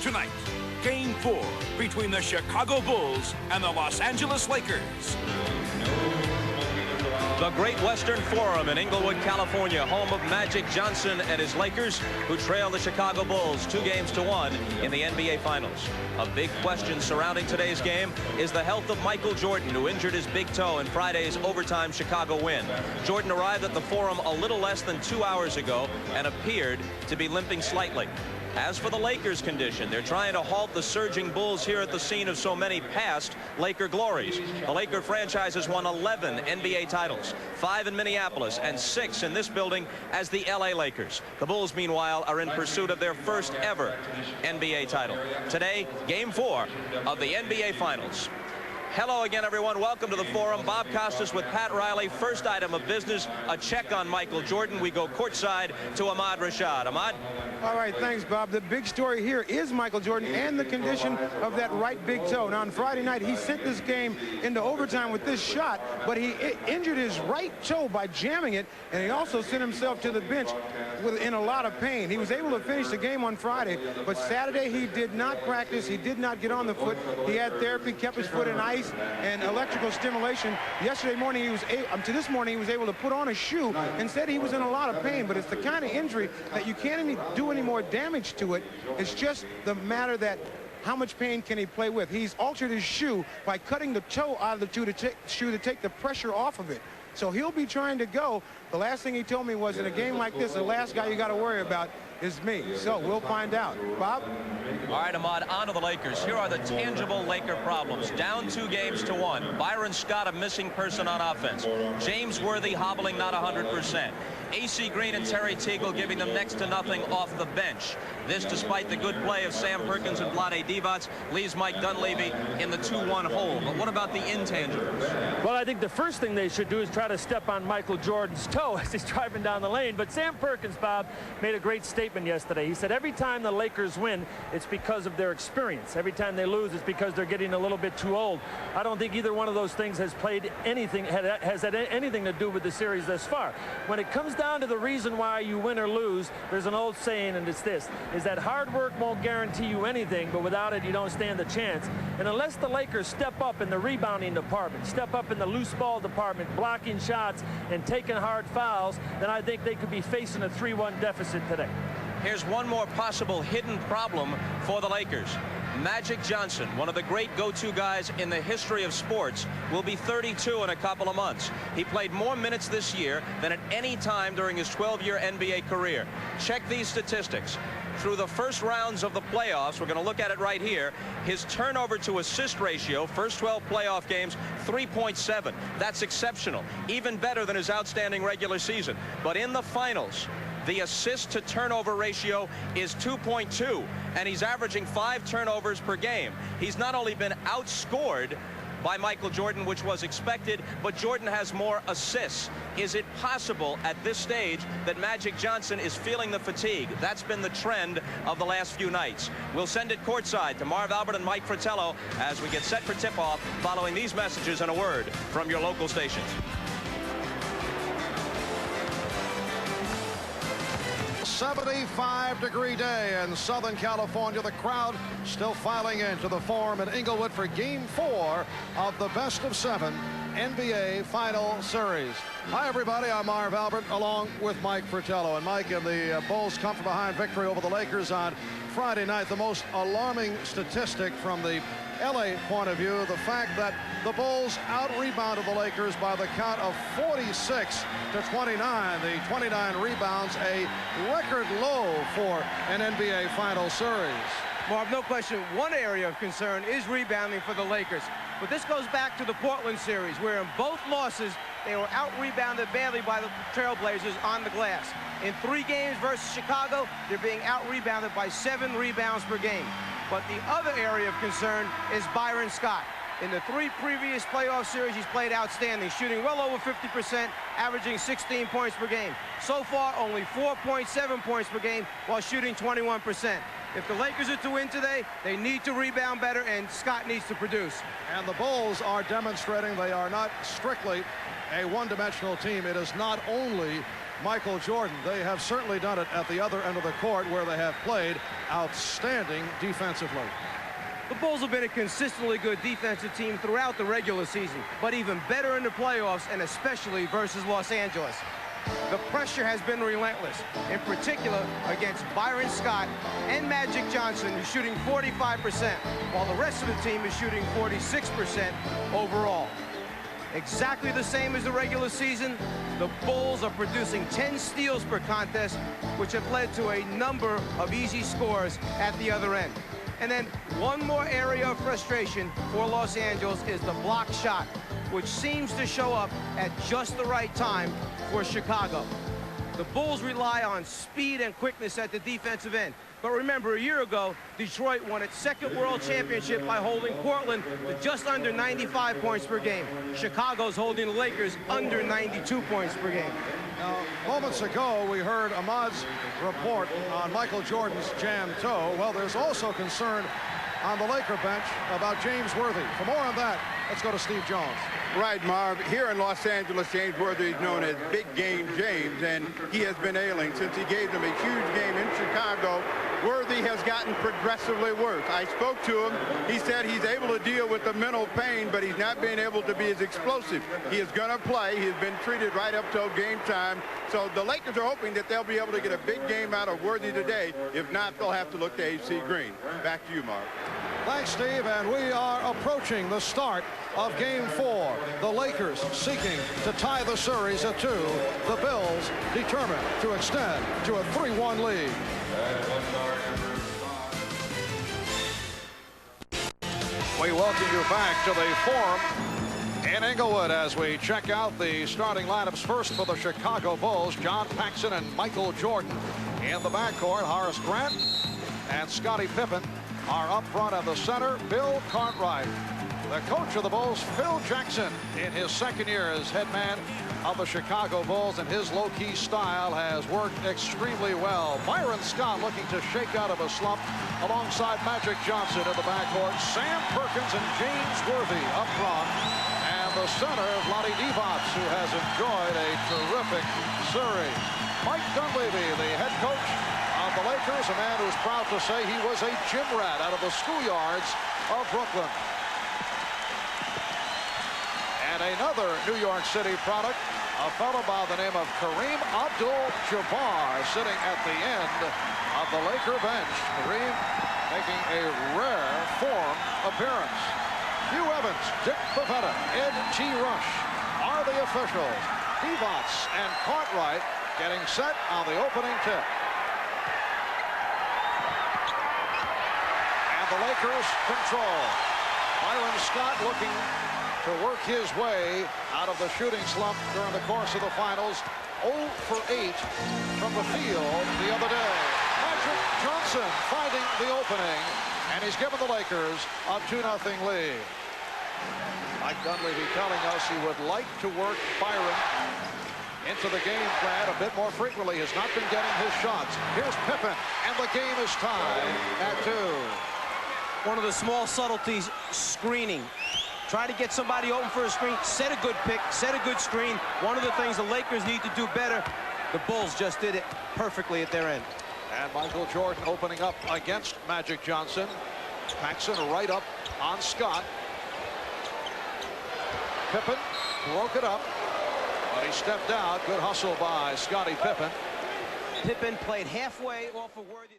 Tonight, Game 4 between the Chicago Bulls and the Los Angeles Lakers. The Great Western Forum in Inglewood, California, home of Magic Johnson and his Lakers, who trail the Chicago Bulls 2-1 in the NBA Finals. A big question surrounding today's game is the health of Michael Jordan, who injured his big toe in Friday's overtime Chicago win. Jordan arrived at the Forum a little less than 2 hours ago and appeared to be limping slightly. As for the Lakers' condition, they're trying to halt the surging Bulls here at the scene of so many past Laker glories. The Laker franchise has won 11 NBA titles, 5 in Minneapolis and 6 in this building as the LA Lakers. The Bulls, meanwhile, are in pursuit of their first ever NBA title. Today, Game 4 of the NBA Finals. Hello again, everyone. Welcome to the Forum. Bob Costas with Pat Riley. First item of business, a check on Michael Jordan. We go courtside to Ahmad Rashad. Ahmad? All right, thanks, Bob. The big story here is Michael Jordan and the condition of that right big toe. Now, on Friday night, he sent this game into overtime with this shot, but he injured his right toe by jamming it, and he also sent himself to the bench in a lot of pain. He was able to finish the game on Friday, but Saturday he did not practice. He did not get on the foot. He had therapy, kept his foot in ice and electrical stimulation. Yesterday morning, to this morning, he was able to put on a shoe and said he was in a lot of pain, but it's the kind of injury that you can't do any more damage to it. It's just the matter that how much pain can he play with? He's altered his shoe by cutting the toe out of the shoe to take the pressure off of it. So he'll be trying to go. The last thing he told me was, in a game like this, the last guy you got to worry about is me. So we'll find out. Bob? All right, Ahmad, on to the Lakers. Here are the tangible Laker problems. Down 2-1. Byron Scott, a missing person on offense. James Worthy hobbling not 100%. AC Green and Terry Teagle giving them next to nothing off the bench. This, despite the good play of Sam Perkins and Vlade Divac, leaves Mike Dunleavy in the 2-1 hole. But what about the intangibles? Well, I think the first thing they should do is try to step on Michael Jordan's toe as he's driving down the lane. But Sam Perkins, Bob, made a great statement yesterday. He said every time the Lakers win, it's because of their experience. Every time they lose, it's because they're getting a little bit too old. I don't think either one of those things has had anything to do with the series thus far. When it comes down to the reason why you win or lose, there's an old saying, and it's this, is that hard work won't guarantee you anything, but without it, you don't stand a chance. And unless the Lakers step up in the rebounding department, step up in the loose ball department, blocking shots and taking hard fouls, then I think they could be facing a 3-1 deficit today. Here's one more possible hidden problem for the Lakers. Magic Johnson, one of the great go-to guys in the history of sports, will be 32 in a couple of months. He played more minutes this year than at any time during his 12-year NBA career. Check these statistics. Through the first rounds of the playoffs, we're going to look at it right here, his turnover to assist ratio, first 12 playoff games, 3.7. That's exceptional, even better than his outstanding regular season. But in the finals, the assist to turnover ratio is 2.2, and he's averaging 5 turnovers per game. He's not only been outscored by Michael Jordan, which was expected, but Jordan has more assists. Is it possible at this stage that Magic Johnson is feeling the fatigue? That's been the trend of the last few nights. We'll send it courtside to Marv Albert and Mike Fratello as we get set for tip-off following these messages and a word from your local stations. 75-degree day in Southern California. The crowd still filing into the Forum in Inglewood for Game 4 of the best-of-7 NBA Final Series. Hi, everybody. I'm Marv Albert, along with Mike Fratello. And Mike, and the Bulls come from behind victory over the Lakers on Friday night. The most alarming statistic from the LA point of view, the fact that the Bulls out-rebounded the Lakers by the count of 46-29. The 29 rebounds, a record low for an NBA Final Series. Marv, no question, one area of concern is rebounding for the Lakers. But this goes back to the Portland series, where in both losses, they were out-rebounded badly by the Trailblazers on the glass. In 3 games versus Chicago, they're being out-rebounded by 7 rebounds per game. But the other area of concern is Byron Scott. In the 3 previous playoff series, he's played outstanding, shooting well over 50%, averaging 16 points per game. So far, only 4.7 points per game while shooting 21%. If the Lakers are to win today, they need to rebound better, and Scott needs to produce. And the Bulls are demonstrating they are not strictly a one-dimensional team. It is not only Michael Jordan. They have certainly done it at the other end of the court where they have played outstanding defensively. The Bulls have been a consistently good defensive team throughout the regular season, but even better in the playoffs, and especially versus Los Angeles. The pressure has been relentless, in particular against Byron Scott and Magic Johnson, who's shooting 45%, while the rest of the team is shooting 46% overall. Exactly the same as the regular season, the Bulls are producing 10 steals per contest, which have led to a number of easy scores at the other end. And then one more area of frustration for Los Angeles is the block shot, which seems to show up at just the right time for Chicago. The Bulls rely on speed and quickness at the defensive end. But remember, a year ago, Detroit won its second world championship by holding Portland to just under 95 points per game. Chicago's holding the Lakers under 92 points per game. Now, moments ago, we heard Ahmad's report on Michael Jordan's jammed toe. Well, there's also concern on the Laker bench about James Worthy. For more on that, let's go to Steve Jones. Right, Marv. Here in Los Angeles, James Worthy is known as Big Game James, and he has been ailing since he gave them a huge game in Chicago. Worthy has gotten progressively worse. I spoke to him. He said he's able to deal with the mental pain, but he's not being able to be as explosive. He is going to play. He's been treated right up till game time. So the Lakers are hoping that they'll be able to get a big game out of Worthy today. If not, they'll have to look to AC Green. Back to you, Mark. Thanks, Steve, and we are approaching the start of Game 4. The Lakers seeking to tie the series at 2. The Bills determined to extend to a 3-1 lead. We welcome you back to the Forum in Inglewood as we check out the starting lineups. First for the Chicago Bulls, John Paxson and Michael Jordan. In the backcourt, Horace Grant and Scottie Pippen are up front at the center. Bill Cartwright. The coach of the Bulls, Phil Jackson, in his second year as head man of the Chicago Bulls, and his low-key style has worked extremely well. Byron Scott looking to shake out of a slump alongside Magic Johnson in the backcourt. Sam Perkins and James Worthy up front. And the center, Vlade Divac, who has enjoyed a terrific series. Mike Dunleavy, the head coach of the Lakers, a man who's proud to say he was a gym rat out of the schoolyards of Brooklyn. And another New York City product, a fellow by the name of Kareem Abdul-Jabbar, sitting at the end of the Laker bench. Kareem making a rare form appearance. Hugh Evans, Dick Bavetta, Ed T. Rush are the officials. Divac and Cartwright getting set on the opening tip. And the Lakers control. Byron Scott looking to work his way out of the shooting slump during the course of the finals. 0 for 8 from the field the other day. Magic Johnson finding the opening, and he's given the Lakers a 2-0 lead. Mike Dunleavy telling us he would like to work Byron into the game plan a bit more frequently. Has not been getting his shots. Here's Pippen, and the game is tied at 2. One of the small subtleties, screening. Try to get somebody open for a screen, set a good pick, set a good screen. One of the things the Lakers need to do better. The Bulls just did it perfectly at their end. And Michael Jordan opening up against Magic Johnson. Paxson right up on Scott. Pippen broke it up, but he stepped out. Good hustle by Scottie Pippen. Pippen played halfway off of Worthy.